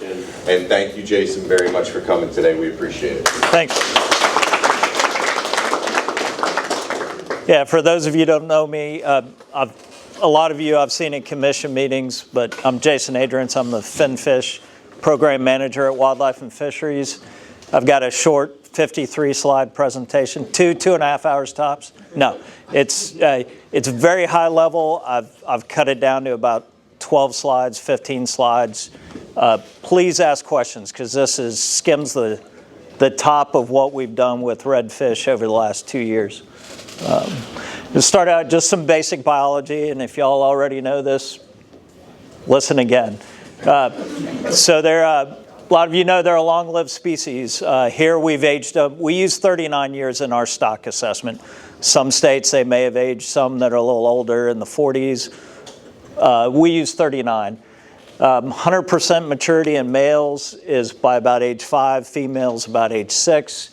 And thank you, Jason, very much for coming today. We appreciate it. Thanks. Yeah, for those of you who don't know me, a lot of you I've seen at commission meetings, but I'm Jason Adrience. I'm the Finfish program manager at Wildlife and Fisheries. I've got a short 53-slide presentation, 2.5 hours tops. No, it's very high level. I've cut it down to about 12 slides, 15 slides. Please ask questions, because this skims the top of what we've done with redfish over the last 2 years. To start out, just some basic biology, and if y'all already know this, listen again. So a lot of you know they're a long-lived species. Here we've aged them. We use 39 years in our stock assessment. Some states they may have aged some that are a little older in the 40s. We use 39. 100% maturity in males is by about age 5, females about age 6.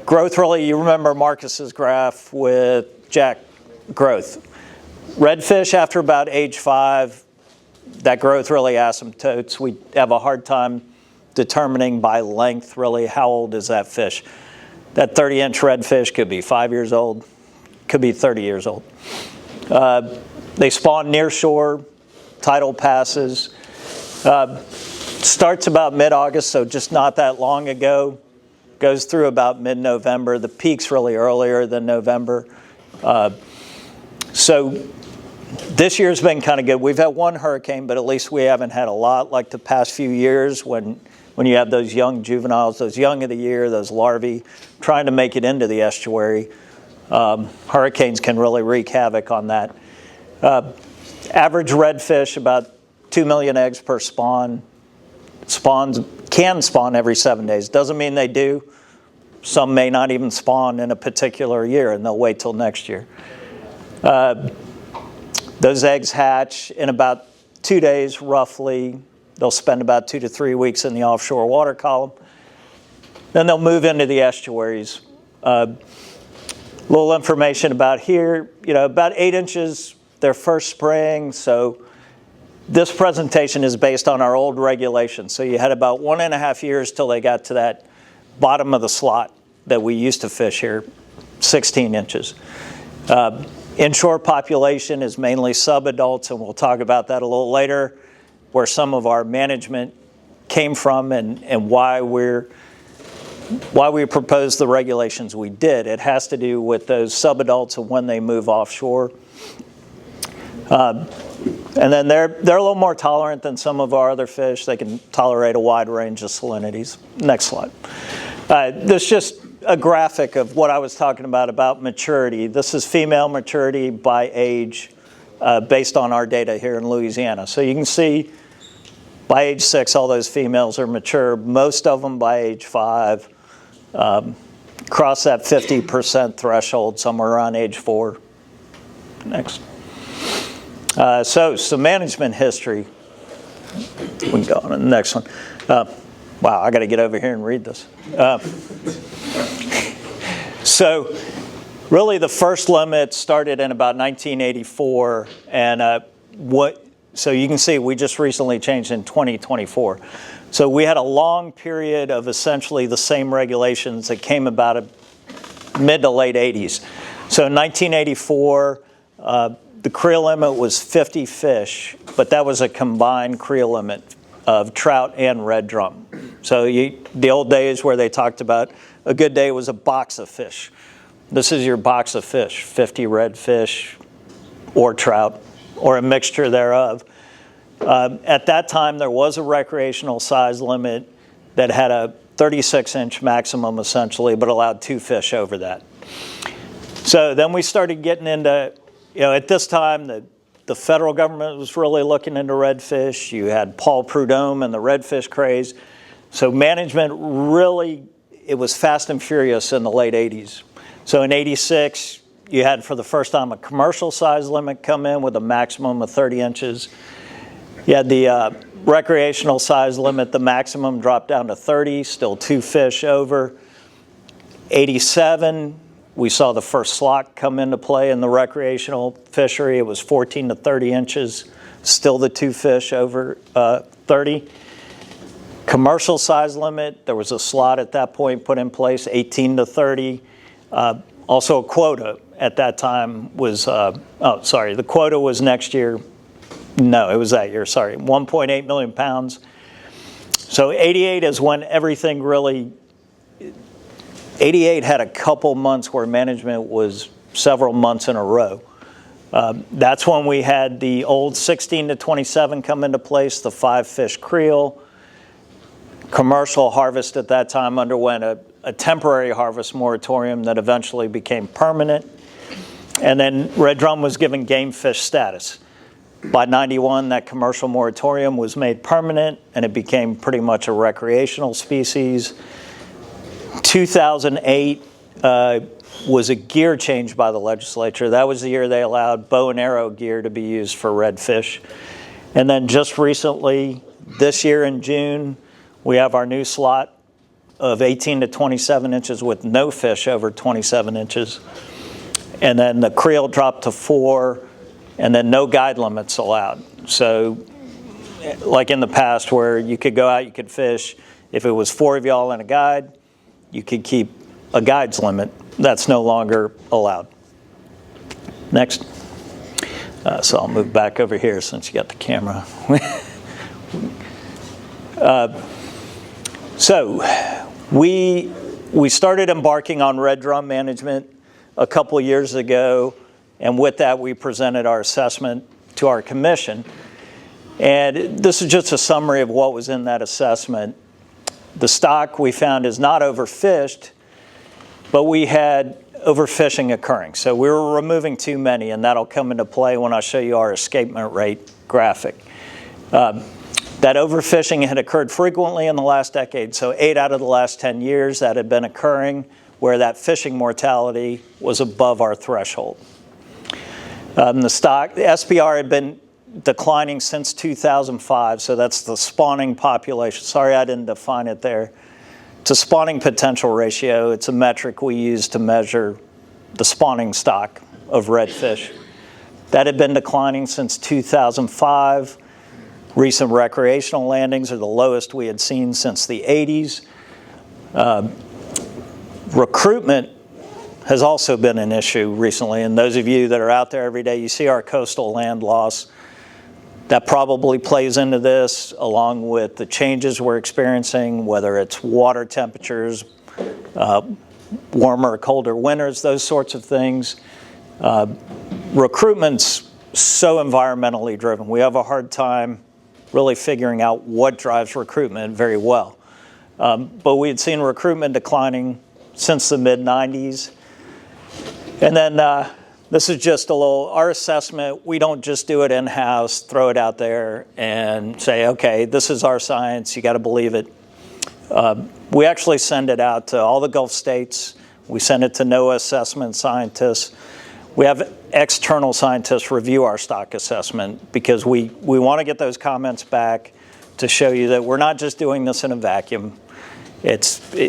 Growth, really, you remember Marcus's graph with Jack growth. Redfish after about age 5, that growth really asymptotes. We have a hard time determining by length, really, how old is that fish. That 30-inch redfish could be 5 years old, could be 30 years old. They spawn near shore, tidal passes. Starts about mid-August, so just not that long ago. Goes through about mid-November. The peak's really earlier than November. So this year's been kind of good. We've had one hurricane, but at least we haven't had a lot like the past few years when you have those young juveniles, those young of the year, those larvae, trying to make it into the estuary. Hurricanes can really wreak havoc on that. Average redfish, about 2 million eggs per spawn. Can spawn every 7 days. Doesn't mean they do. Some may not even spawn in a particular year, and they'll wait till next year. Those eggs hatch in about 2 days, roughly. They'll spend about 2 to 3 weeks in the offshore water column. Then they'll move into the estuaries. Little information about here, about 8 inches their first spring. So this presentation is based on our old regulations. So you had about 1.5 years till they got to that bottom of the slot that we used to fish here, 16 inches. Inshore population is mainly subadults, and we'll talk about that a little later, where some of our management came from and why we proposed the regulations we did. It has to do with those subadults and when they move offshore. And then they're a little more tolerant than some of our other fish. They can tolerate a wide range of salinities. Next slide. This is just a graphic of what I was talking about maturity. This is female maturity by age based on our data here in Louisiana. So you can see by age 6, all those females are mature. Most of them by age 5 cross that 50% threshold somewhere around age 4. Next. So some management history. We can go on to the next one. Wow, I got to get over here and read this. So really the first limit started in about 1984. And so you can see we just recently changed in 2024. So we had a long period of essentially the same regulations that came about mid to late 80s. So in 1984, the creel limit was 50 fish, but that was a combined creel limit of trout and red drum. So the old days where they talked about a good day was a box of fish. This is your box of fish, 50 redfish or trout or a mixture thereof. At that time, there was a recreational size limit that had a 36-inch maximum essentially, but allowed 2 fish over that. So then we started getting into, at this time, the federal government was really looking into redfish. You had Paul Prudhomme and the redfish craze. So management really, it was fast and furious in the late 80s. So in 86, you had for the first time a commercial size limit come in with a maximum of 30 inches. You had the recreational size limit, the maximum dropped down to 30, still 2 fish over. 87, we saw the first slot come into play in the recreational fishery. It was 14 to 30 inches, still the two fish over 30. Commercial size limit, there was a slot at that point put in place, 18 to 30. Also a quota at that time was, the quota was next year. No, it was that year, sorry, 1.8 million pounds. So 88 is when everything really, 88 had a couple months where management was several months in a row. That's when we had the old 16 to 27 come into place, the 5-fish creel. Commercial harvest at that time underwent a temporary harvest moratorium that eventually became permanent. And then red drum was given game fish status. By 91, that commercial moratorium was made permanent and it became pretty much a recreational species. 2008 was a gear change by the legislature. That was the year they allowed bow and arrow gear to be used for redfish. And then just recently, this year in June, we have our new slot of 18 to 27 inches with no fish over 27 inches. And then the creel dropped to 4, and then no guide limits allowed. So like in the past where you could go out, you could fish. If it was 4 of y'all in a guide, you could keep a guide's limit. That's no longer allowed. Next. So I'll move back over here since you got the camera. So we started embarking on red drum management a couple years ago, and with that we presented our assessment to our commission. And this is just a summary of what was in that assessment. The stock we found is not overfished, but we had overfishing occurring. So we were removing too many, and that'll come into play when I show you our escapement rate graphic. That overfishing had occurred frequently in the last decade, so 8 out of the last 10 years that had been occurring where that fishing mortality was above our threshold. The SPR had been declining since 2005, so that's the spawning population. Sorry I didn't define it there. It's a spawning potential ratio. It's a metric we use to measure the spawning stock of redfish. That had been declining since 2005. Recent recreational landings are the lowest we had seen since the 80s. Recruitment has also been an issue recently, and those of you that are out there every day, you see our coastal land loss. That probably plays into this, along with the changes we're experiencing, whether it's water temperatures, warmer or colder winters, those sorts of things. Recruitment's so environmentally driven. We have a hard time really figuring out what drives recruitment very well. But we had seen recruitment declining since the mid-90s. And then this is just a little, our assessment, we don't just do it in-house, throw it out there and say, okay, this is our science, you gotta believe it. We actually send it out to all the Gulf states. We send it to NOAA assessment scientists. We have external scientists review our stock assessment because we want to get those comments back to show you that we're not just doing this in a vacuum.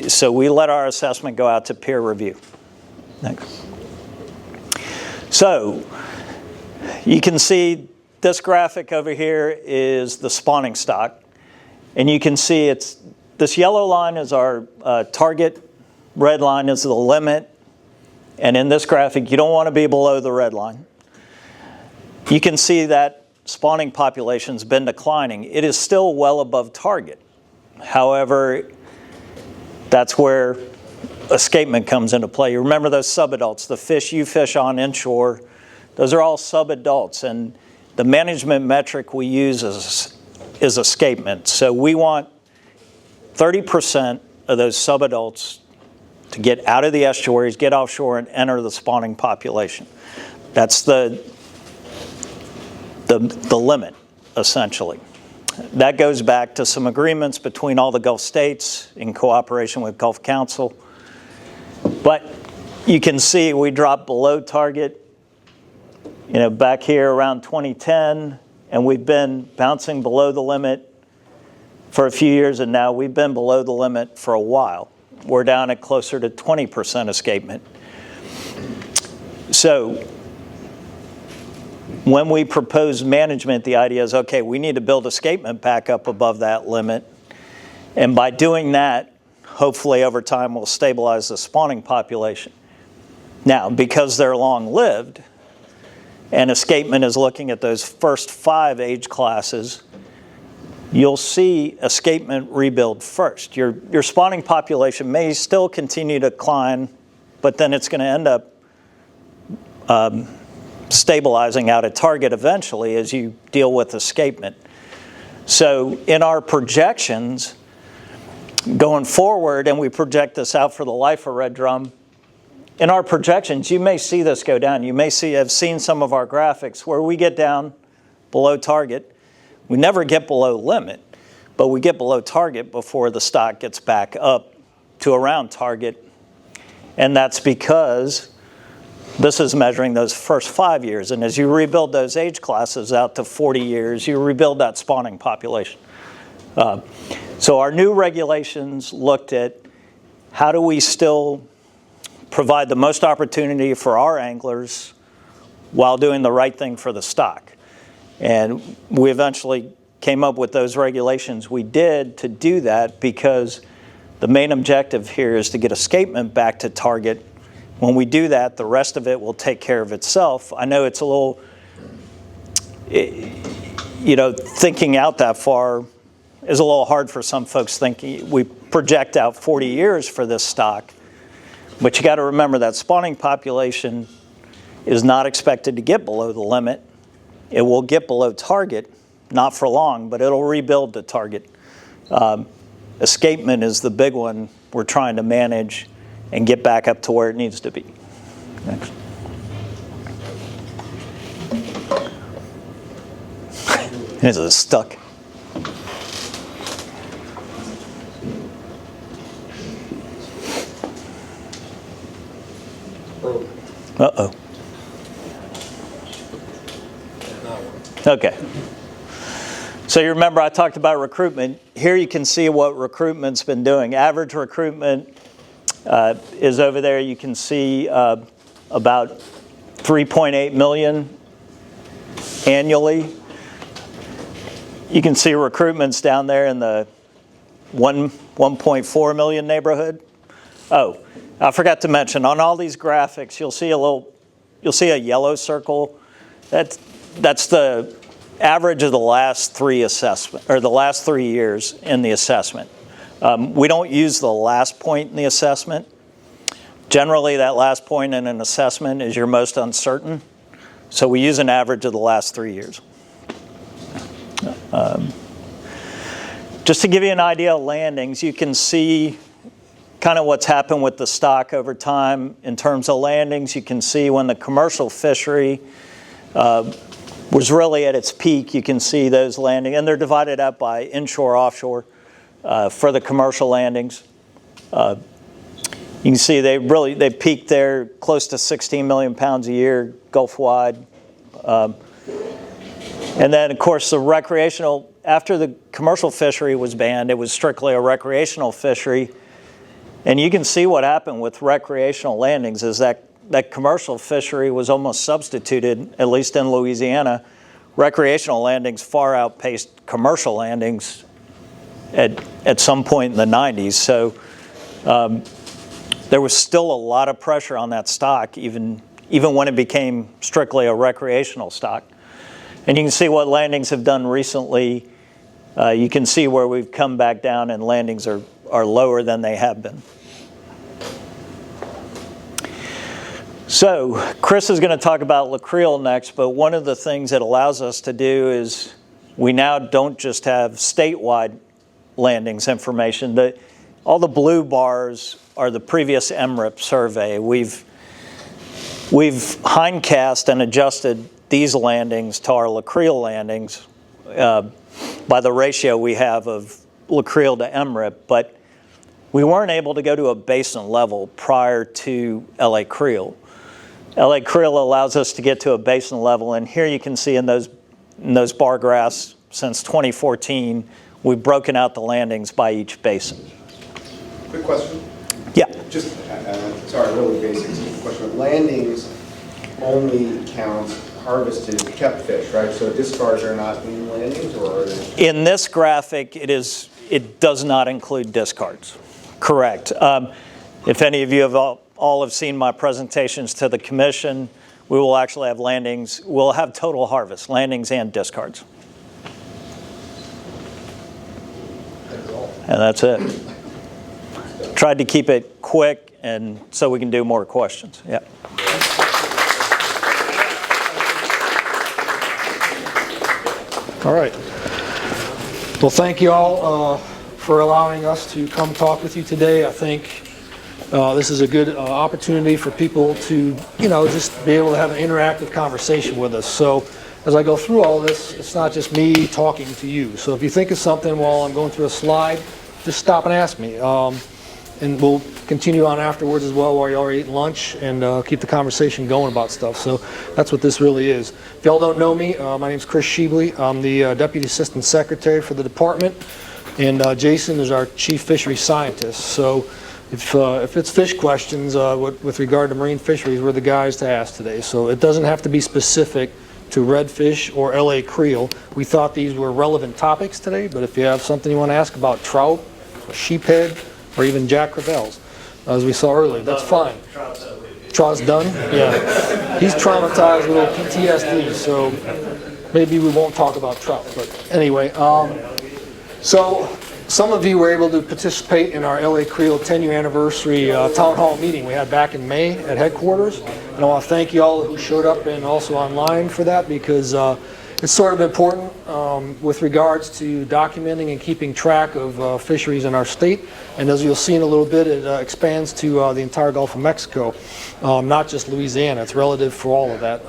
So we let our assessment go out to peer review. Next. So you can see this graphic over here is the spawning stock. And you can see this yellow line is our target, red line is the limit. And in this graphic, you don't want to be below the red line. You can see that spawning population's been declining. It is still well above target. However, that's where escapement comes into play. You remember those subadults, the fish you fish on inshore, those are all subadults. And the management metric we use is escapement. So we want 30% of those subadults to get out of the estuaries, get offshore, and enter the spawning population. That's the limit, essentially. That goes back to some agreements between all the Gulf states in cooperation with Gulf Council. But you can see we dropped below target, back here around 2010, and we've been bouncing below the limit for a few years, and now we've been below the limit for a while. We're down at closer to 20% escapement. So when we propose management, the idea is, okay, we need to build escapement back up above that limit. And by doing that, hopefully over time we'll stabilize the spawning population. Now, because they're long-lived, and escapement is looking at those first 5 age classes, you'll see escapement rebuild first. Your spawning population may still continue to decline, but then it's going to end up stabilizing out at target eventually as you deal with escapement. So in our projections going forward, and we project this out for the life of red drum, in our projections, you may see this go down. You may have seen some of our graphics where we get down below target. We never get below limit, but we get below target before the stock gets back up to around target. And that's because this is measuring those first 5 years. And as you rebuild those age classes out to 40 years, you rebuild that spawning population. So our new regulations looked at how do we still provide the most opportunity for our anglers while doing the right thing for the stock. And we eventually came up with those regulations we did to do that because the main objective here is to get escapement back to target. When we do that, the rest of it will take care of itself. I know it's a little, thinking out that far is a little hard for some folks thinking. We project out 40 years for this stock. But you got to remember that spawning population is not expected to get below the limit. It will get below target, not for long, but it'll rebuild to target. Escapement is the big one we're trying to manage and get back up to where it needs to be. Next. This is stuck. Uh-oh. Okay. So you remember I talked about recruitment. Here you can see what recruitment's been doing. Average recruitment is over there. You can see about 3.8 million annually. You can see recruitment's down there in the 1.4 million neighborhood. Oh, I forgot to mention on all these graphics, you'll see a yellow circle. That's the average of the last 3 years in the assessment. We don't use the last point in the assessment. Generally, that last point in an assessment is your most uncertain. So we use an average of the last 3 years. Just to give you an idea of landings, you can see kind of what's happened with the stock over time in terms of landings. You can see when the commercial fishery was really at its peak, you can see those landing, and they're divided up by inshore, offshore for the commercial landings. You can see they peaked there close to 16 million pounds a year, Gulf-wide. And then, of course, the recreational, after the commercial fishery was banned, it was strictly a recreational fishery. And you can see what happened with recreational landings is that commercial fishery was almost substituted, at least in Louisiana. Recreational landings far outpaced commercial landings at some point in the 90s. So there was still a lot of pressure on that stock, even when it became strictly a recreational stock. And you can see what landings have done recently. You can see where we've come back down and landings are lower than they have been. So Chris is going to talk about LaCreel next, but one of the things it allows us to do is we now don't just have statewide landings information. All the blue bars are the previous MRIP survey. We've hindcast and adjusted these landings to our LaCreel landings by the ratio we have of LaCreel to MRIP, but we weren't able to go to a basin level prior to LA Creel. LA Creel allows us to get to a basin level, and here you can see in those bar graphs since 2014, we've broken out the landings by each basin. Quick question. Yeah. Just, sorry, really basic question. Landings, only counts harvested kept fish, right? So discards are not in landings, or are they? In this graphic, it does not include discards. Correct. If any of you have all have seen my presentations to the commission, we will actually have landings. We'll have total harvest, landings and discards. And that's it. Tried to keep it quick and so we can do more questions. Yeah. All right. Well, thank you all for allowing us to come talk with you today. I think this is a good opportunity for people to, just be able to have an interactive conversation with us. So as I go through all this, it's not just me talking to you. So if you think of something while I'm going through a slide, just stop and ask me. And we'll continue on afterwards as well while y'all are eating lunch and keep the conversation going about stuff. So that's what this really is. If y'all don't know me, my name is Chris Sheebley. I'm the Deputy Assistant Secretary for the department, and Jason is our Chief Fisheries Scientist. So if it's fish questions with regard to marine fisheries, we're the guys to ask today. So it doesn't have to be specific to redfish or LA creel. We thought these were relevant topics today, but if you have something you want to ask about trout, sheephead, or even jack crevalles, as we saw earlier, that's fine. Trout's done? Yeah. He's traumatized with a little PTSD, so maybe we won't talk about trout. But anyway, so some of you were able to participate in our LA Creel 10-year anniversary town hall meeting we had back in May at headquarters. And I want to thank you all who showed up and also online for that, because it's sort of important with regards to documenting and keeping track of fisheries in our state. And as you'll see in a little bit, it expands to the entire Gulf of Mexico, not just Louisiana. It's relative for all of that.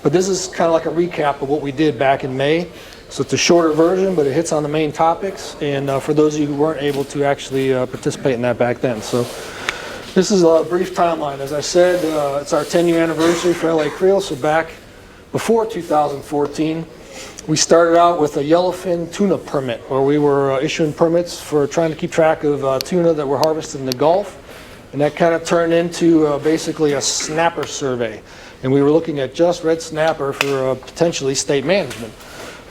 But this is kind of like a recap of what we did back in May. So it's a shorter version, but it hits on the main topics. And for those of you who weren't able to actually participate in that back then. So this is a brief timeline. As I said, it's our 10-year anniversary for LA Creel. So back before 2014, we started out with a yellowfin tuna permit, where we were issuing permits for trying to keep track of tuna that were harvested in the Gulf. And that kind of turned into basically a snapper survey. And we were looking at just red snapper for potentially state management.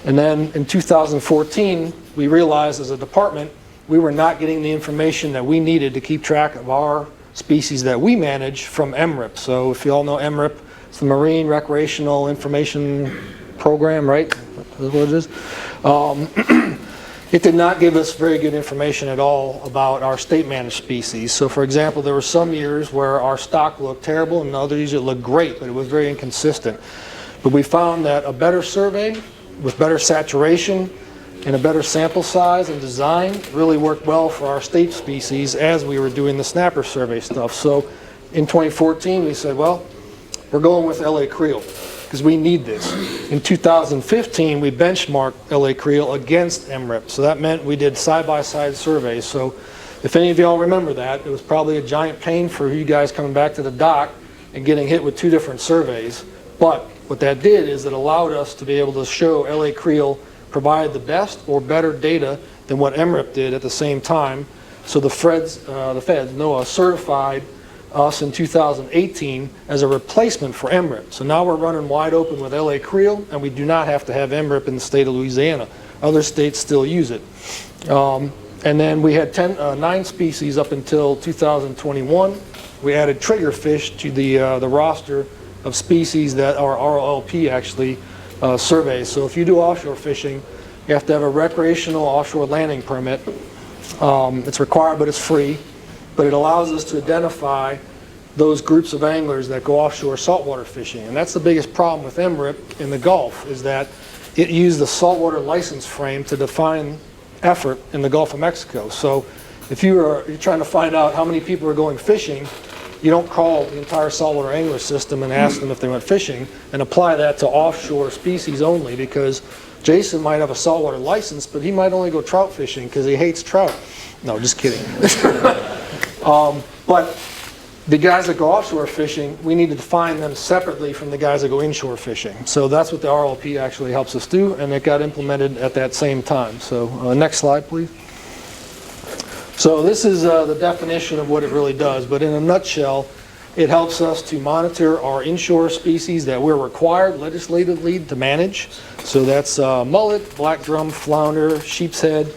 And then in 2014, we realized as a department, we were not getting the information that we needed to keep track of our species that we manage from MRIP. So if you all know MRIP, it's the Marine Recreational Information Program, right? That's what it is. It did not give us very good information at all about our state managed species. So for example, there were some years where our stock looked terrible and other years it looked great, but it was very inconsistent. But we found that a better survey with better saturation and a better sample size and design really worked well for our state species as we were doing the snapper survey stuff. So in 2014, we said, well, we're going with LA Creel because we need this. In 2015, we benchmarked LA Creel against MRIP. So that meant we did side-by-side surveys. So if any of y'all remember that, it was probably a giant pain for you guys coming back to the dock and getting hit with two different surveys. But what that did is it allowed us to be able to show LA Creel provided the best or better data than what MRIP did at the same time. So the feds, NOAA, certified us in 2018 as a replacement for MRIP. So now we're running wide open with LA Creel, and we do not have to have MRIP in the state of Louisiana. Other states still use it. And then we had 9 species up until 2021. We added triggerfish to the roster of species that our ROLP actually surveys. So if you do offshore fishing, you have to have a recreational offshore landing permit. It's required, but it's free. But it allows us to identify those groups of anglers that go offshore saltwater fishing. And that's the biggest problem with MRIP in the Gulf, is that it used the saltwater license frame to define effort in the Gulf of Mexico. So if you're trying to find out how many people are going fishing, you don't call the entire saltwater angler system and ask them if they went fishing and apply that to offshore species only, because Jason might have a saltwater license, but he might only go trout fishing because he hates trout. No, just kidding. But the guys that go offshore fishing, we need to define them separately from the guys that go inshore fishing. So that's what the RLP actually helps us do, and it got implemented at that same time. So next slide, please. So this is the definition of what it really does, but in a nutshell, It helps us to monitor our inshore species that we're required legislatively to manage. So that's mullet, black drum, flounder, sheep's head,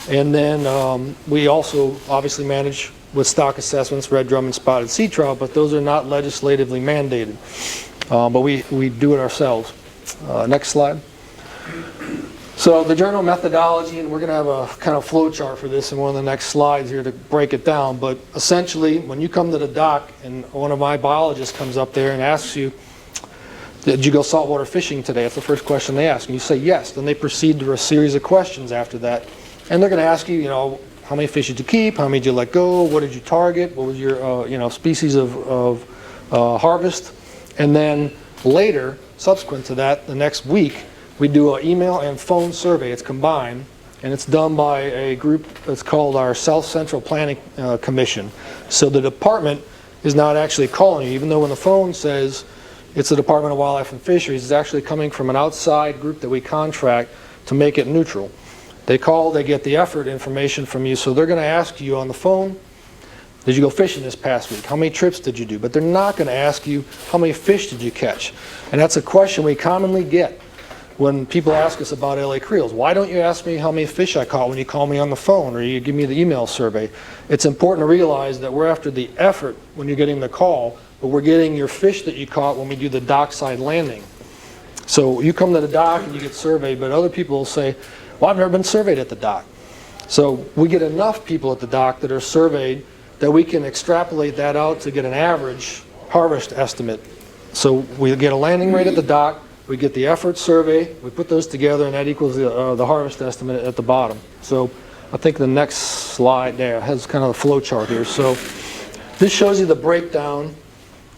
and then we also obviously manage with stock assessments, red drum and spotted sea trout, but those are not legislatively mandated. But we do it ourselves. Next slide. So the journal methodology, and we're going to have a kind of flow chart for this in one of the next slides here to break it down, but essentially when you come to the dock and one of my biologists comes up there and asks you, did you go saltwater fishing today? That's the first question they ask. And you say yes. Then they proceed to a series of questions after that. And they're going to ask you, you know, how many fish did you keep? How many did you let go? What did you target? What was your, you know, species of harvest? And then later, subsequent to that, the next week, we do an email and phone survey. It's combined, and it's done by a group that's called our South Central Planning Commission. So the department is not actually calling you, even though when the phone says it's the Department of Wildlife and Fisheries, it's actually coming from an outside group that we contract to make it neutral. They call, they get the effort information from you, so they're going to ask you on the phone, did you go fishing this past week? How many trips did you do? But they're not going to ask you, how many fish did you catch? And that's a question we commonly get when people ask us about LA creels. Why don't you ask me how many fish I caught when you call me on the phone or you give me the email survey? It's important to realize that we're after the effort when you're getting the call, but we're getting your fish that you caught when we do the dockside landing. So you come to the dock and you get surveyed, but other people will say, well, I've never been surveyed at the dock. So we get enough people at the dock that are surveyed that we can extrapolate that out to get an average harvest estimate. So we get a landing rate at the dock, we get the effort survey, we put those together, and that equals the harvest estimate at the bottom. So I think the next slide there has kind of the flow chart here. So this shows you the breakdown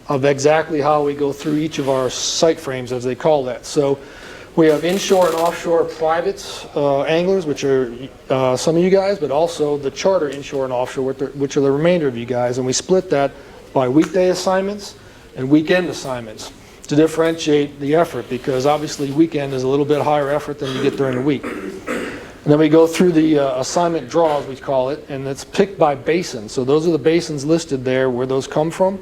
of exactly how we go through each of our site frames, as they call that. So we have inshore and offshore private anglers, which are some of you guys, but also the charter inshore and offshore, which are the remainder of you guys. And we split that by weekday assignments and weekend assignments to differentiate the effort, because obviously weekend is a little bit higher effort than you get during the week. And then we go through the assignment draws, we call it, and it's picked by basin. So those are the basins listed there where those come from.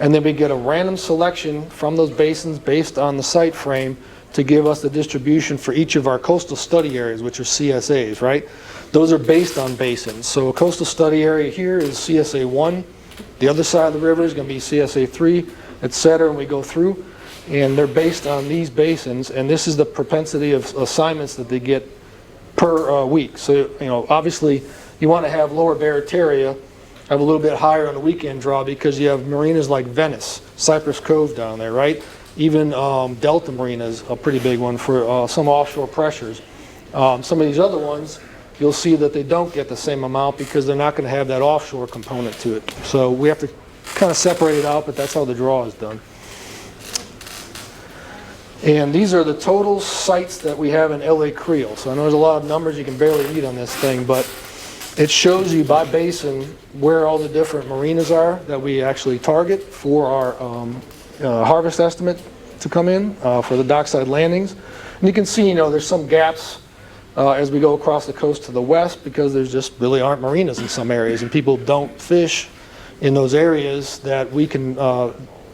And then we get a random selection from those basins based on the site frame to give us the distribution for each of our coastal study areas, which are CSAs, right? Those are based on basins. So a coastal study area here is CSA 1. The other side of the river is going to be CSA 3, etc. And we go through, and they're based on these basins, and this is the propensity of assignments that they get per week. So, you know, obviously you want to have lower baritaria, have a little bit higher on the weekend draw, because you have marinas like Venice, Cypress Cove down there, right? Even Delta Marina is a pretty big one for some offshore pressures. Some of these other ones, you'll see that they don't get the same amount because they're not going to have that offshore component to it. So we have to kind of separate it out, but that's how the draw is done. And these are the total sites that we have in LA Creel. So I know there's a lot of numbers you can barely read on this thing, but it shows you by basin where all the different marinas are that we actually target for our harvest estimate to come in for the dockside landings. And you can see, you know, there's some gaps as we go across the coast to the west, because there's just really aren't marinas in some areas, and people don't fish in those areas that we can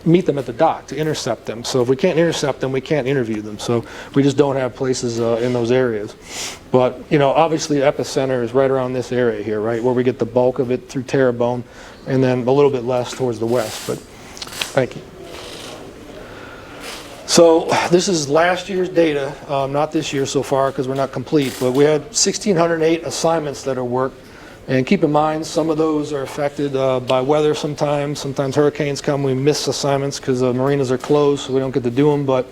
meet them at the dock to intercept them. So if we can't intercept them, we can't interview them. So we just don't have places in those areas. But, you know, obviously epicenter is right around this area here, right, where we get the bulk of it through Terrebonne, and then a little bit less towards the west. But thank you. So this is last year's data, not this year so far because we're not complete, but we had 1,608 assignments that are worked. And keep in mind, some of those are affected by weather sometimes. Sometimes hurricanes come, we miss assignments because the marinas are closed, so we don't get to do them. But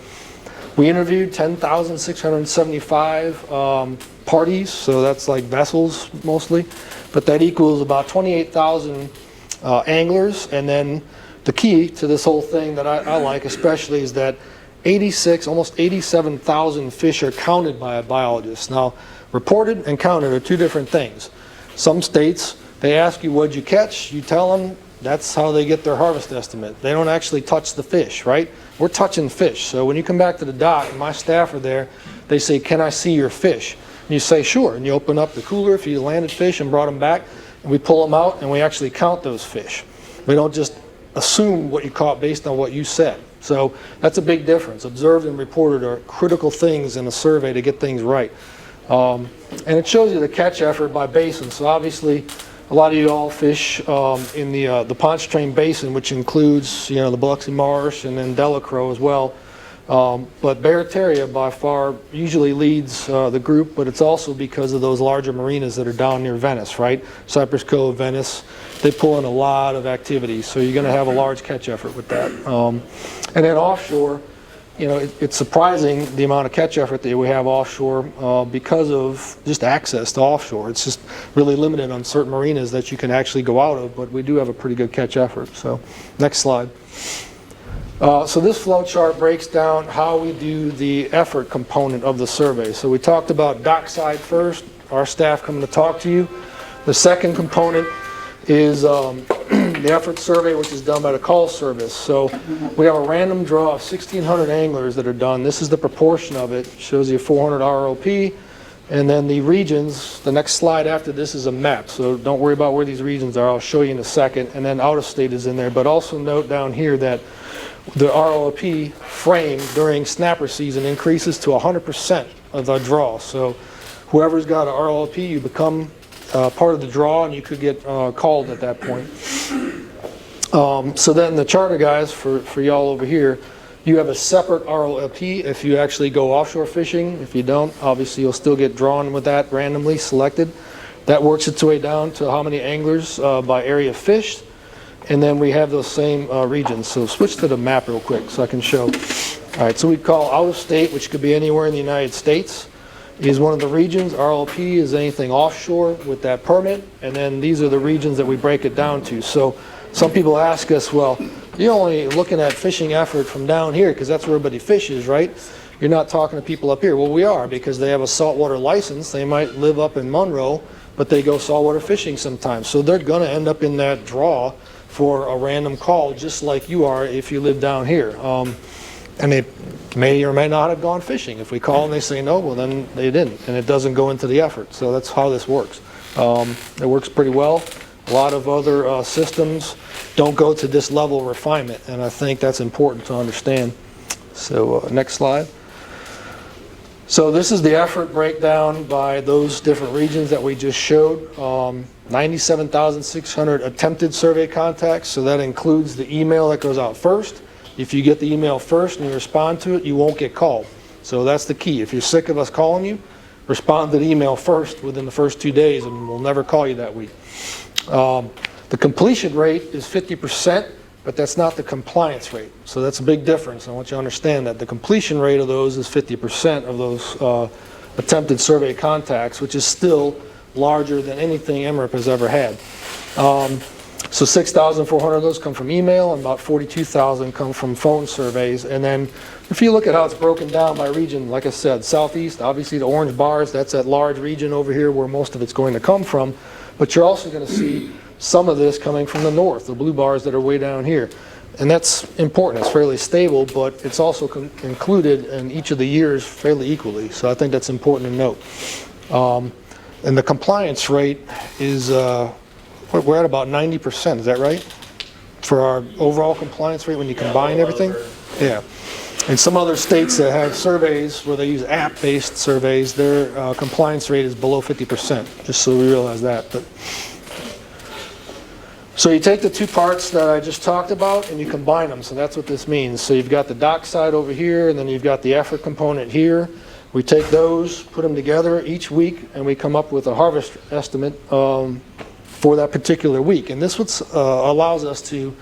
we interviewed 10,675 parties, so that's like vessels mostly. But that equals about 28,000 anglers. And then the key to this whole thing that I like especially is that 86, almost 87,000 fish are counted by a biologist. Now, reported and counted are two different things. Some states, they ask you, what'd you catch? You tell them, that's how they get their harvest estimate. They don't actually touch the fish, right? We're touching fish. So when you come back to the dock, and my staff are there, they say, can I see your fish? And you say, sure. And you open up the cooler if you landed fish and brought them back, and we pull them out, and we actually count those fish. We don't just assume what you caught based on what you said. So that's a big difference. Observed and reported are critical things in a survey to get things right. And it shows you the catch effort by basin. So obviously, a lot of you all fish in the Pontchartrain Basin, which includes, the Biloxi Marsh and then Delacroix as well. But Barataria by far usually leads the group, but it's also because of those larger marinas that are down near Venice, right? Cypress Cove, Venice, they pull in a lot of activity, so you're going to have a large catch effort with that. And then offshore, it's surprising the amount of catch effort that we have offshore because of just access to offshore. It's just really limited on certain marinas that you can actually go out of, but we do have a pretty good catch effort. So next slide. So this flow chart breaks down how we do the effort component of the survey. So we talked about dockside first, our staff coming to talk to you. The second component is the effort survey, which is done by the call service. So we have a random draw of 1,600 anglers that are done. This is the proportion of it. It shows you 400 ROP. And then the regions, the next slide after this is a map. So don't worry about where these regions are. I'll show you in a second. And then out of state is in there. But also note down here that the ROP frame during snapper season increases to 100% of the draw. So whoever's got an ROP, you become part of the draw, and you could get called at that point. So then the charter guys, for y'all over here, you have a separate ROP if you actually go offshore fishing. If you don't, obviously you'll still get drawn with that randomly selected. That works its way down to how many anglers by area fished. And then we have those same regions. So switch to the map real quick so I can show. All right, so we call out of state, which could be anywhere in the United States, is one of the regions. RLP is anything offshore with that permit. And then these are the regions that we break it down to. So some people ask us, well, you're only looking at fishing effort from down here because that's where everybody fishes, right? You're not talking to people up here. Well, we are, because they have a saltwater license. They might live up in Monroe, but they go saltwater fishing sometimes. So they're going to end up in that draw for a random call, just like you are if you live down here. And they may or may not have gone fishing. If we call and they say no, well then they didn't, and it doesn't go into the effort. So that's how this works. It works pretty well. A lot of other systems don't go to this level of refinement, and I think that's important to understand. So next slide. So this is the effort breakdown by those different regions that we just showed. 97,600 attempted survey contacts, so that includes the email that goes out first. If you get the email first and you respond to it, you won't get called. So that's the key. If you're sick of us calling you, respond to the email first within the first 2 days, and we'll never call you that week. The completion rate is 50%, but that's not the compliance rate. So that's a big difference. I want you to understand that the completion rate of those is 50% of those attempted survey contacts, which is still larger than anything MRIP has ever had. So 6,400 of those come from email, and about 42,000 come from phone surveys. And then if you look at how it's broken down by region, like I said, southeast, obviously the orange bars, that's that large region over here where most of it's going to come from. But you're also going to see some of this coming from the north, the blue bars that are way down here. And that's important. It's fairly stable, but it's also included in each of the years fairly equally. So I think that's important to note. And the compliance rate is, we're at about 90%, is that right? For our overall compliance rate when you combine everything? Yeah. In some other states that have surveys where they use app-based surveys, their compliance rate is below 50%, just so we realize that. But so you take the two parts that I just talked about and you combine them, so that's what this means. So you've got the dock side over here, and then you've got the effort component here. We take those, put them together each week, and we come up with a harvest estimate for that particular week. And this allows us to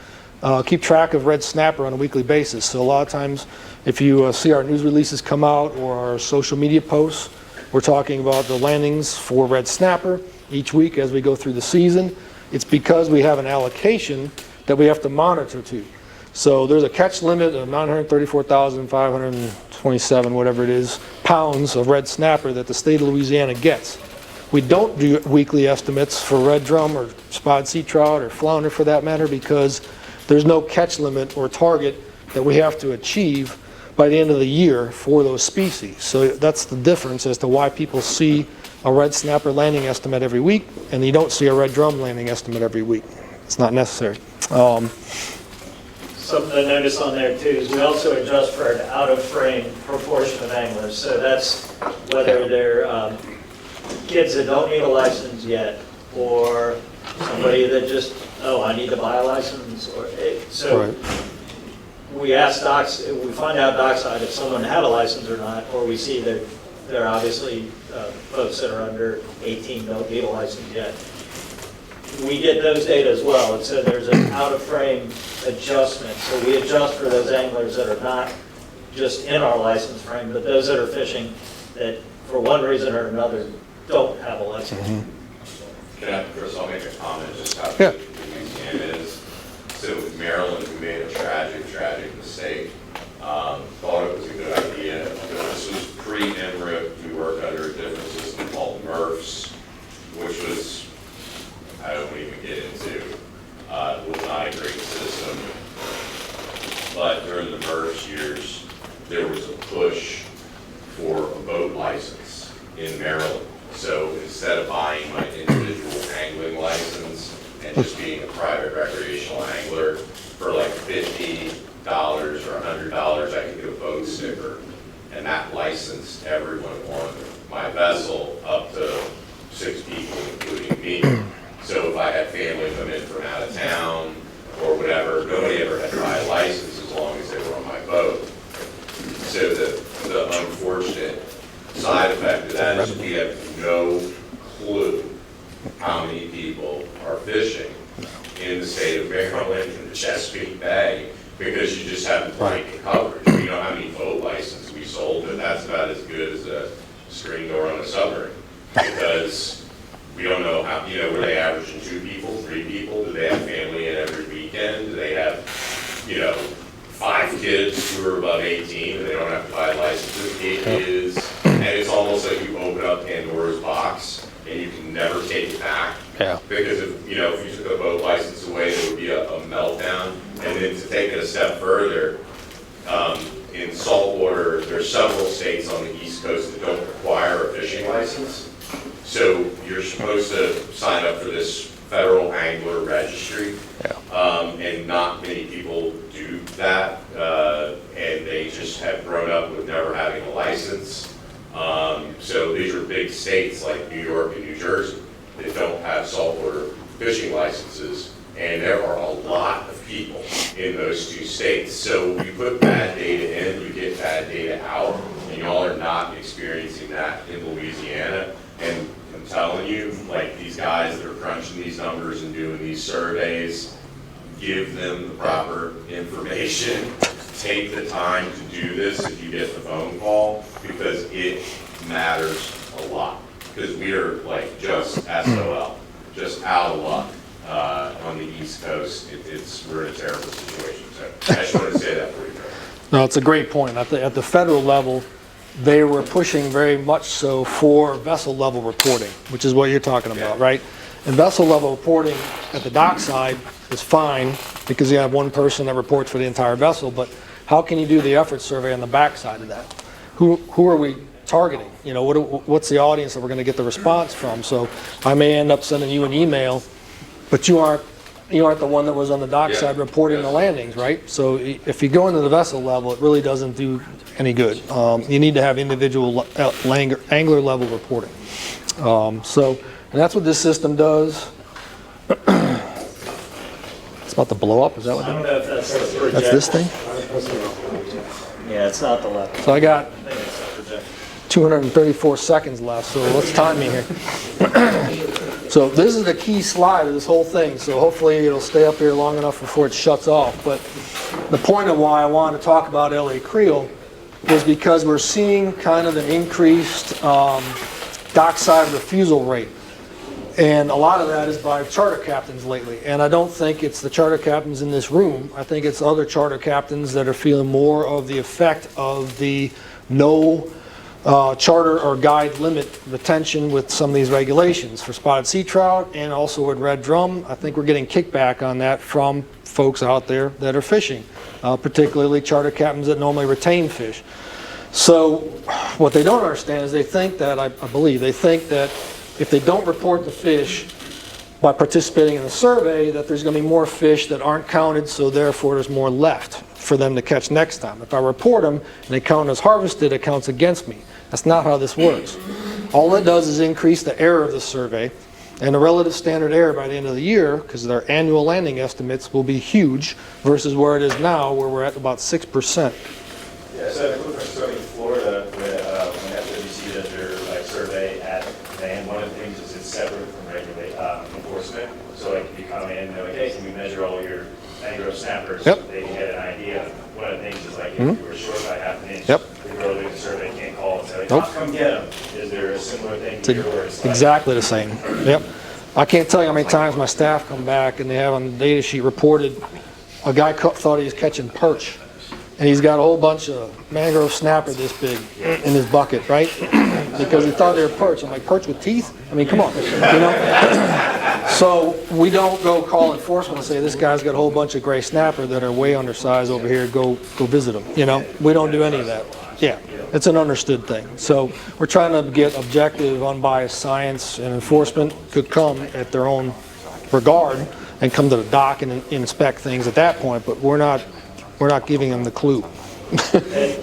keep track of red snapper on a weekly basis. So a lot of times if you see our news releases come out or our social media posts, we're talking about the landings for red snapper each week as we go through the season. It's because we have an allocation that we have to monitor to. So there's a catch limit of 934,527, whatever it is, pounds of red snapper that the state of Louisiana gets. We don't do weekly estimates for red drum or spotted sea trout or flounder for that matter, because there's no catch limit or target that we have to achieve by the end of the year for those species. So that's the difference as to why people see a red snapper landing estimate every week and you don't see a red drum landing estimate every week. It's not necessary. Something to notice on there too is we also adjust for an out-of-frame proportion of anglers. So that's whether they're kids that don't need a license yet, or somebody that just, oh, I need to buy a license, or so. Right. We ask docks, we find out dockside if someone had a license or not, or we see that they're obviously folks that are under 18 don't need a license yet. We get those data as well, and so there's an out-of-frame adjustment. So we adjust for those anglers that are not just in our license frame, but those that are fishing that, for one reason or another, don't have a license. Chris, I'll make a comment just how Yeah. Louisiana is. So with Maryland, we made a tragic mistake. Thought it was a good idea. This was pre-MRIP. We worked under a different system called MRFs, which was, I don't even get into, was not a great system. But during the MRFs years, there was a push for a boat license in Maryland. So instead of buying my individual angling license and just being a private recreational angler, for like $50 or $100, I could get a boat sticker. And that licensed everyone on my vessel up to 6 people, including me. So if I had family come in from out of town or whatever, nobody ever had to buy a license as long as they were on my boat. So the unfortunate side effect of that is we have no clue how many people are fishing in the state of Maryland and the Chesapeake Bay, because you just have blanket coverage. We know how many boat licenses we sold, and that's about as good as a screen door on a submarine, because we don't know how, were they averaging 2 people, 3 people? Do they have family in every weekend? Do they have, 5 kids who are above 18 and they don't have to buy licenses? It is, and it's almost like you open up Pandora's box and you can never take it back. Yeah. Because if you took a boat license away, there would be a meltdown. And then to take it a step further, in saltwater, there's several states on the East Coast that don't require a fishing license. So you're supposed to sign up for this federal angler registry. And not many people do that. And they just have grown up with never having a license. So these are big states like New York and New Jersey that don't have saltwater fishing licenses, and there are a lot of people in those 2 states. So you put bad data in, you get bad data out, and y'all are not experiencing that in Louisiana. And I'm telling you, like these guys that are crunching these numbers and doing these surveys, give them the proper information. Take the time to do this if you get the phone call, because it matters a lot. Because we are like just SOL, just out of luck on the East Coast. We're in a terrible situation. So I just wanted to say that for you, Trevor. No, it's a great point. At the federal level, they were pushing very much so for vessel level reporting, which is what you're talking about, right? And vessel level reporting at the dock side is fine because you have one person that reports for the entire vessel, but how can you do the effort survey on the back side of that? Who are we targeting? What's the audience that we're going to get the response from? So I may end up sending you an email, but you aren't the one that was on the dock side reporting the landings, right? So if you go into the vessel level, it really doesn't do any good. You need to have individual angler level reporting. And that's what this system does. It's about to blow up. Is that what I don't that know if that's the projector. That's this thing? Yeah, it's not the left. So I got I think it's the projector. 234 seconds left, so let's time me here. So this is the key slide of this whole thing, so hopefully it'll stay up here long enough before it shuts off. But the point of why I wanted to talk about LA Creel was because we're seeing kind of an increased dockside refusal rate. And a lot of that is by charter captains lately. And I don't think it's the charter captains in this room. I think it's other charter captains that are feeling more of the effect of the no charter or guide limit retention with some of these regulations for spotted sea trout and also with red drum. I think we're getting kickback on that from folks out there that are fishing, particularly charter captains that normally retain fish. So what they don't understand is they think that, I believe, they think that if they don't report the fish by participating in the survey that there's going to be more fish that aren't counted, so therefore there's more left for them to catch next time. If I report them and they count as harvested, it counts against me. That's not how this works. All it does is increase the error of the survey, and the relative standard error by the end of the year, because their annual landing estimates will be huge versus where it is now, where we're at about 6%. Yeah, so I moved from serving Florida when FWC does their like survey at land. One of the things is it's separate from regular enforcement. So like if you come in, they're like, hey, can we measure all your mangrove snappers? Yep. They can get an idea. One of the things is like if you were short by half an inch, Yep. the girl doing the survey can't call and say, Nope. oh, come get them. Is there a similar thing here where it's like, Exactly the same. Yep. I can't tell you how many times my staff come back and they have on the data sheet reported a guy thought he was catching perch, and he's got a whole bunch of mangrove snapper this big in his bucket, right? Because he thought they were perch. I'm like, perch with teeth? I mean, come on, you know? So we don't go call enforcement and say, this guy's got a whole bunch of gray snapper that are way undersized over here, go visit them, you know? We don't do any of that. Yeah, it's an understood thing. So we're trying to get objective, unbiased science, and enforcement could come at their own regard and come to the dock and inspect things at that point, but we're not giving them the clue.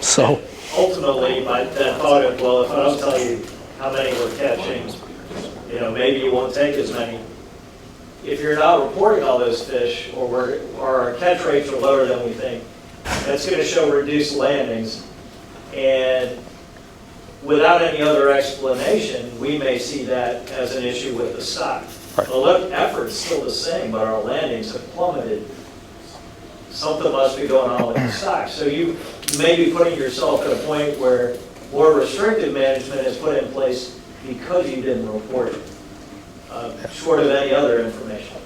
So ultimately, that thought of, well, if I don't tell you how many we're catching, you know, maybe you won't take as many. If you're not reporting all those fish, or our catch rates are lower than we think, that's going to show reduced landings. And without any other explanation, we may see that as an issue with the stock. Right. The effort's still the same, but our landings have plummeted. Something must be going on with the stock. So you may be putting yourself at a point where more restrictive management is put in place because you didn't report it, short of any other information.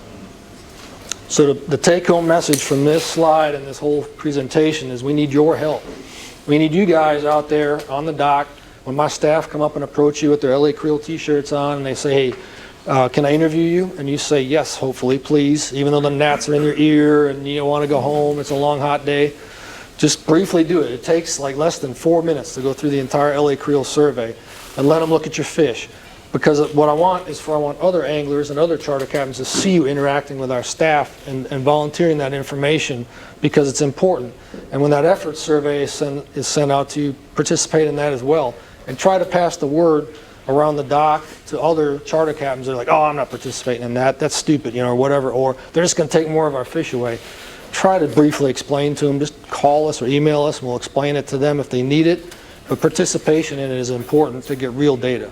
So the take-home message from this slide and this whole presentation is we need your help. We need you guys out there on the dock. When my staff come up and approach you with their LA Creel t-shirts on and they say, hey, can I interview you? And you say, yes, hopefully, please. Even though the gnats are in your ear and you don't want to go home, it's a long, hot day. Just briefly do it. It takes like less than 4 minutes to go through the entire LA Creel survey and let them look at your fish. Because what I want is I want other anglers and other charter captains to see you interacting with our staff and volunteering that information, because it's important. And when that effort survey is sent out to you, participate in that as well. And try to pass the word around the dock to other charter captains. They're like, oh, I'm not participating in that. That's stupid, you know, or whatever. Or they're just going to take more of our fish away. Try to briefly explain to them. Just call us or email us and we'll explain it to them if they need it. But participation in it is important to get real data.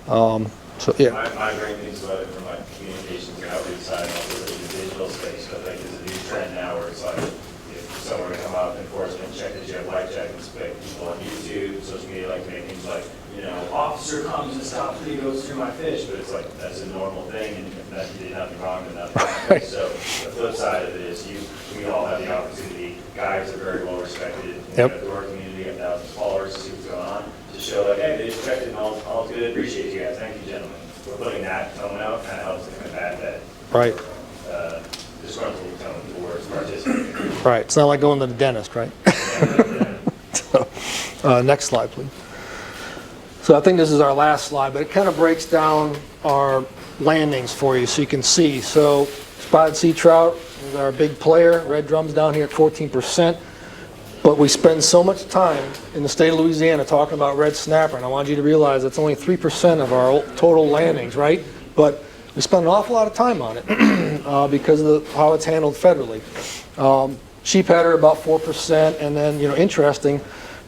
So yeah. My brain thinks about it from like communications and outreach side, and also like the digital space. But like there's a new trend now where it's like if someone were to come up, enforcement, check that you have life jackets, inspect people on YouTube, social media, like make things like, you know, officer comes and stops me, goes through my fish, but it's like that's a normal thing, and that you did nothing wrong and nothing wrong. So the flip side of it is we all have the opportunity. Guys are very well respected. Yep. The work community have thousands of followers to see what's going on. To show like, hey, they respected and all good, appreciate you guys, thank you gentlemen. We're putting that tone out, kind of helps to combat that Right. disgruntled tone towards participating. Right. It's not like going to the dentist, right? So, next slide, please. So I think this is our last slide, but it kind of breaks down our landings for you so you can see. So spotted sea trout is our big player. Red drum's down here at 14%. But we spend so much time in the state of Louisiana talking about red snapper, and I want you to realize it's only 3% of our total landings, right? But we spend an awful lot of time on it because of how it's handled federally. Sheepheader about 4%, and then, you know, interesting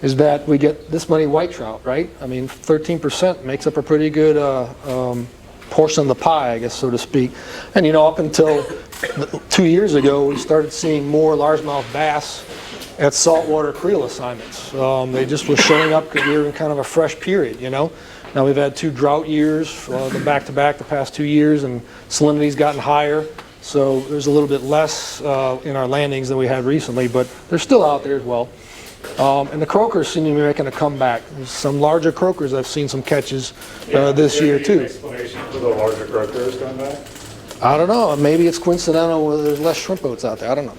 is that we get this many white trout, right? I mean, 13% makes up a pretty good portion of the pie, I guess, so to speak. And, you know, up until 2 years ago, we started seeing more largemouth bass at saltwater creel assignments. They just were showing up because we were in kind of a fresh period, you know. Now we've had 2 drought years, the back-to-back the past 2 years, and salinity's gotten higher. So there's a little bit less in our landings than we had recently, but they're still out there as well. And the croakers seem to be making a comeback. There's some larger croakers I've seen some catches this year too. Explanation for the larger croakers coming back? I don't know. Maybe it's coincidental where there's less shrimp boats out there. I don't know.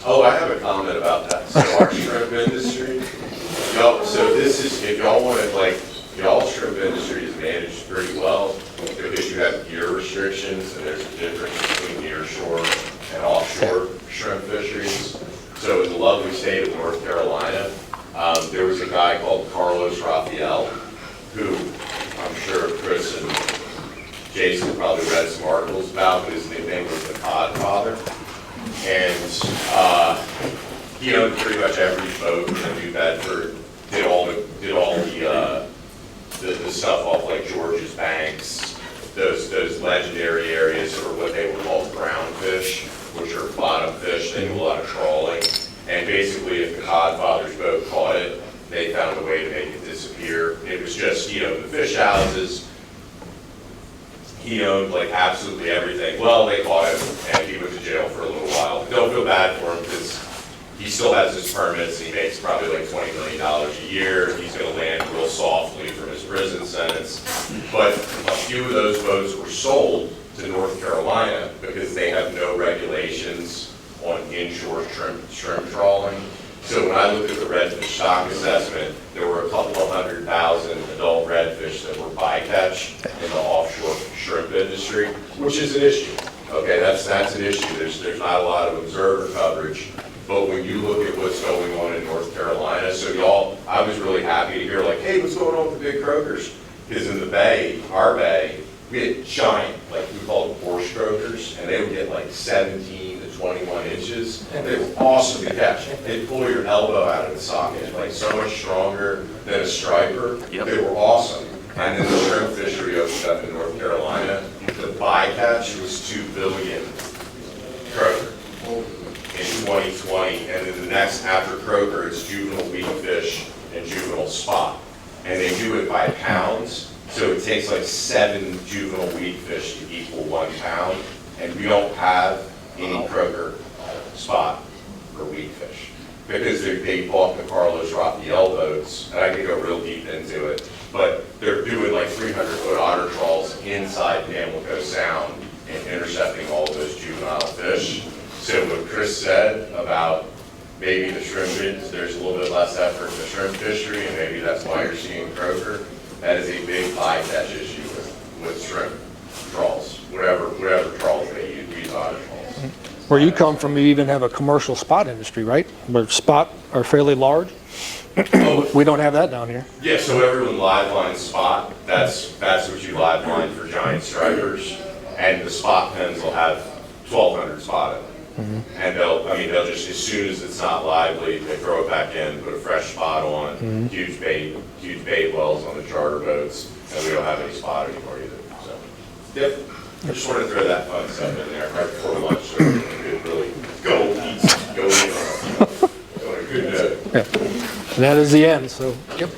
Oh, I have a comment about that. So our shrimp industry, y'all, so this is, if y'all want to, like, y'all shrimp industry is managed pretty well. you have gear restrictions, and there's a difference between nearshore and offshore shrimp fisheries. So in the lovely state of North Carolina, there was a guy called Carlos Raphael, who I'm sure Chris and Jason probably read some articles about, but his nickname was the Codfather. And he owned pretty much every boat in New Bedford, did all the stuff off like George's Banks, those legendary areas, or what they would call ground fish, which are bottom fish. They do a lot of trawling. And basically, if the Codfather's boat caught it, they found a way to make it disappear. It was just, the fish houses. He owned like absolutely everything. Well, they caught him, and he went to jail for a little while. Don't feel bad for him because he still has his permits, and he makes probably like $20 million a year. He's going to land real softly from his prison sentence. But a few of those boats were sold to North Carolina because they have no regulations on inshore shrimp trawling. So when I looked at the redfish stock assessment, there were a couple of 100,000 adult redfish that were bycatch in the offshore shrimp industry, which is an issue. Okay, that's an issue. There's not a lot of observer coverage. But when you look at what's going on in North Carolina, so I was really happy to hear like, hey, what's going on with the big croakers? Because in the bay, our bay, we had giant, like we call them horse croakers, and they would get like 17 to 21 inches, and they were awesome to catch. They'd pull your elbow out of the socket, like so much stronger than a striper. Yep. They were awesome. And then the shrimp fishery opened up in North Carolina. The bycatch was 2 billion croaker in 2020, and then the next after croaker is juvenile weedfish and juvenile spot. And they do it by pounds, so it takes like 7 juvenile weedfish to equal 1 pound, and we don't have any croaker spot for weedfish. Because they bought the Carlos Raphael boats, and I could go real deep into it, but they're doing like 300-foot otter trawls inside Pamlico Sound and intercepting all those juvenile fish. So what Chris said about maybe the shrimp, there's a little bit less effort in the shrimp fishery, and maybe that's why you're seeing croaker. That is a big bycatch issue with shrimp trawls, whatever trawls they use otter trawls. Where you come from, you even have a commercial spot industry, right? Where spot are fairly large. We don't have that down here. Yeah, so everyone live line spot, that's what you live line for giant stripers, and the spot pens will have 1,200 spot in them. And they'll just, as soon as it's not lively, they throw it back in, put a fresh spot on, huge bait wells on the charter boats, and we don't have any spot anymore either. So, yep, I just wanted to throw that fun stuff in there right before lunch, so we could really go eat on a good note. Yeah. And that is the end, so, yep.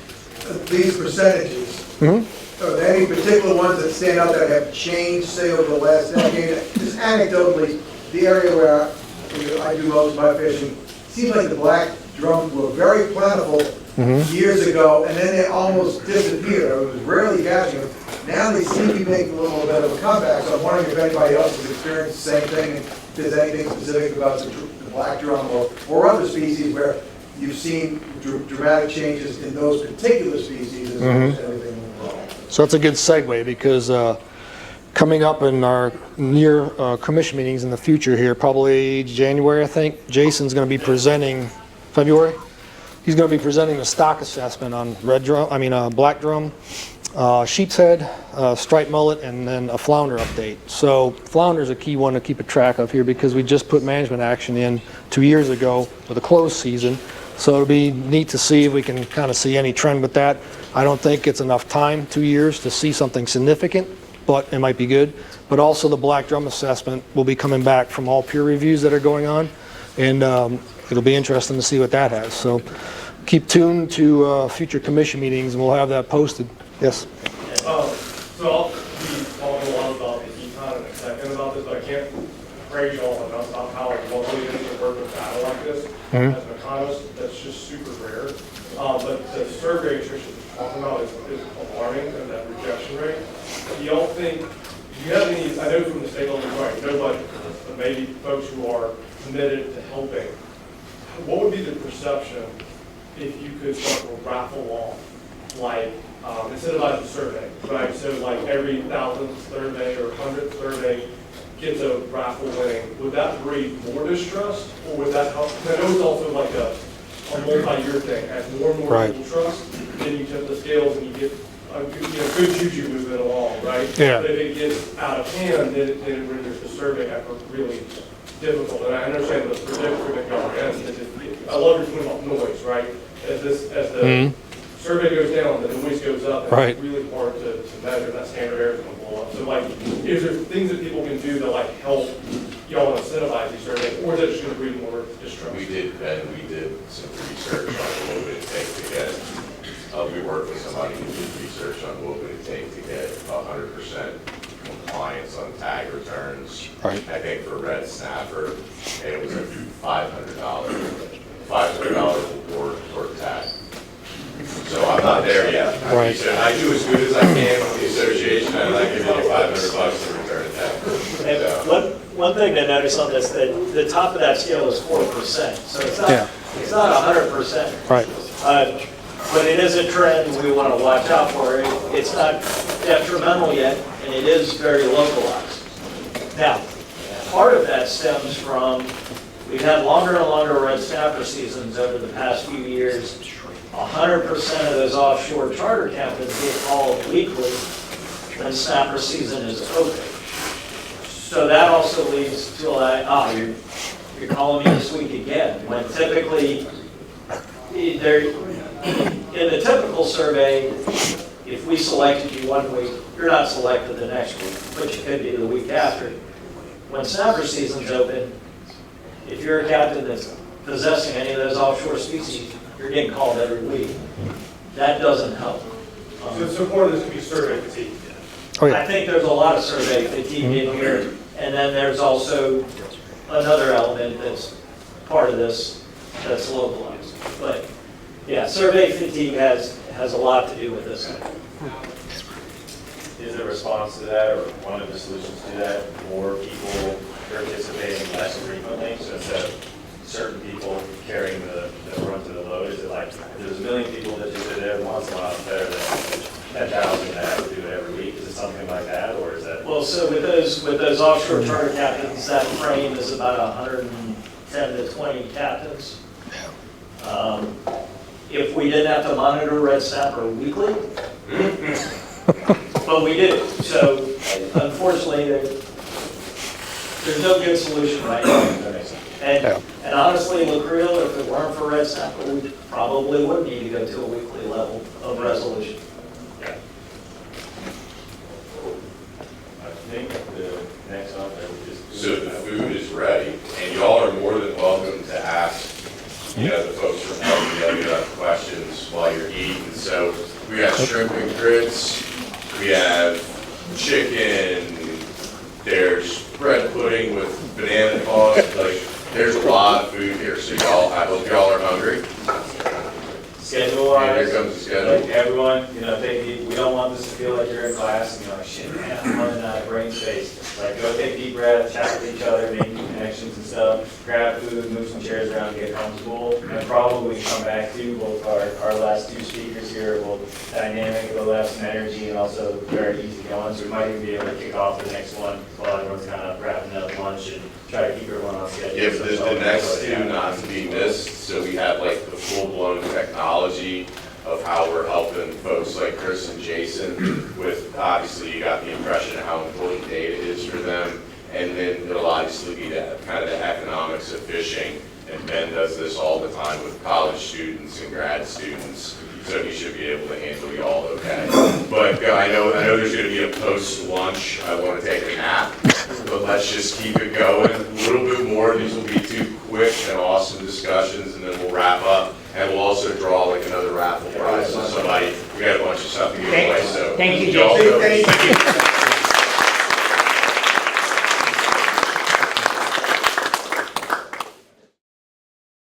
These percentages, are there any particular ones that stand out that have changed, say, over the last decade? Just anecdotally, the area where I do most of my fishing, seems like the black drums were very plentiful years ago, and then they almost disappeared. I was rarely catching them. Now they seem to be making a little bit of a comeback, so I'm wondering if anybody else has experienced the same thing, and if there's anything specific about the black drum or other species where you've seen dramatic changes in those particular species as opposed to everything overall. So that's a good segue because coming up in our near commission meetings in the future here, probably January, I think, Jason's going to be presenting, February? He's going to be presenting a stock assessment on black drum, sheep's head, striped mullet, and then a flounder update. So flounder's a key one to keep a track of here because we just put management action in 2 years ago with a closed season. So it'll be neat to see if we can kind of see any trend with that. I don't think it's enough time, 2 years, to see something significant, but it might be good. But also the black drum assessment will be coming back from all peer reviews that are going on, and it'll be interesting to see what that has. So keep tuned to future commission meetings, and we'll have that posted. Yes? So I'll be talking a lot about the econ in a second about this, but I can't praise you all enough about how lovely it is to work with data like this. As an economist, that's just super rare. But the survey Tricia was talking about is alarming, and that rejection rate. You don't think, do you have any, I know from the state level, right, no budget for this, but maybe folks who are committed to helping, what would be the perception if you could start to raffle off like, incentivize the survey, right? So like every 1,000th survey or 100th survey gets a raffle winning. Would that breed more distrust, or would that help? I know it's also like a multi-year thing. As more and more Right. people trust, then you tip the scales and you get a good juju moving along, right? Yeah. But if it gets out of hand, then it renders the survey effort really difficult. And I understand the predicament y'all are in. I love your point about noise, right? As the survey goes down, the noise goes up, and Right. it's really hard to measure, and that standard error is going to blow up. So like, is there things that people can do to like help y'all incentivize these surveys, or is it just going to breed more distrust? We did some research on what would it take to get, we worked with somebody who did research on what would it take to get 100% compliance on tag returns. Right. I think for red snapper, and it was a $500 reward for tag. So I'm not there yet. Right. So I do as good as I can with the association, and I give you $500 to return a tag. And So, one thing to notice on this, that the top of that scale is 4%, so it's not 100%. Right. But it is a trend we want to watch out for. It's not detrimental yet, and it is very localized. Now, part of that stems from, we've had longer and longer red snapper seasons over the past few years. 100% of those offshore charter captains get called weekly when snapper season is open. So that also leads to like, you're calling me this week again, when typically, in the typical survey, if we selected you one week, you're not selected the next week, but you could be the week after. When snapper season's open, if you're a captain that's possessing any of those offshore species, you're getting called every week. That doesn't help. So part of this could be survey fatigue. Oh, yeah. I think there's a lot of survey fatigue in here, and then there's also another element that's part of this that's localized. But yeah, survey fatigue has a lot to do with this. Is the response to that, or one of the solutions to that, more people participating less frequently? So instead of certain people carrying the brunt of the load, is it like, if there's a million people that just did it every once in a while, it's better than 10,000 that have to do it every week? Is it something like that, or is that? Well, so with those offshore charter captains, that frame is about 110 to 20 captains. If we didn't have to monitor red snapper weekly, but we do. So unfortunately, there's no good solution right now. And honestly, LaCreel, if it weren't for red snapper, we probably would need to go to a weekly level of resolution. Yeah. I think the next one, so the food is ready, and y'all are more than welcome to ask, the folks from LDWF questions while you're eating. So we got shrimp and grits, we have chicken, there's bread pudding with banana toast, like, there's a lot of food here, so I hope y'all are hungry. schedule And wise. here comes the schedule. Like everyone, we don't want this to feel like you're in class and you're like, shit, man, I'm running out of brain space. Like, go take deep breaths, chat with each other, make new connections and stuff, grab food, move some chairs around, get comfortable. And probably come back to both our last two speakers here, both dynamic, they'll have some energy and also very easy going. So we might even be able to kick off the next one while everyone's kind of wrapping up lunch and try to keep everyone on schedule. If the next two not to be missed, so we have like the full-blown technology of how we're helping folks like Chris and Jason with, obviously you got the impression of how important data is for them, and then it'll obviously be that kind of the economics of fishing, and Ben does this all the time with college students and grad students, so he should be able to handle y'all okay. But I know there's gonna be a post-lunch, I wanna take a nap, but let's just keep it going a little bit more. These will be two quick and awesome discussions, and then we'll wrap up. And we'll also draw like another raffle prize. So somebody, we got a bunch of stuff to give away, so. Thank you, y'all Jason. go. Thank you.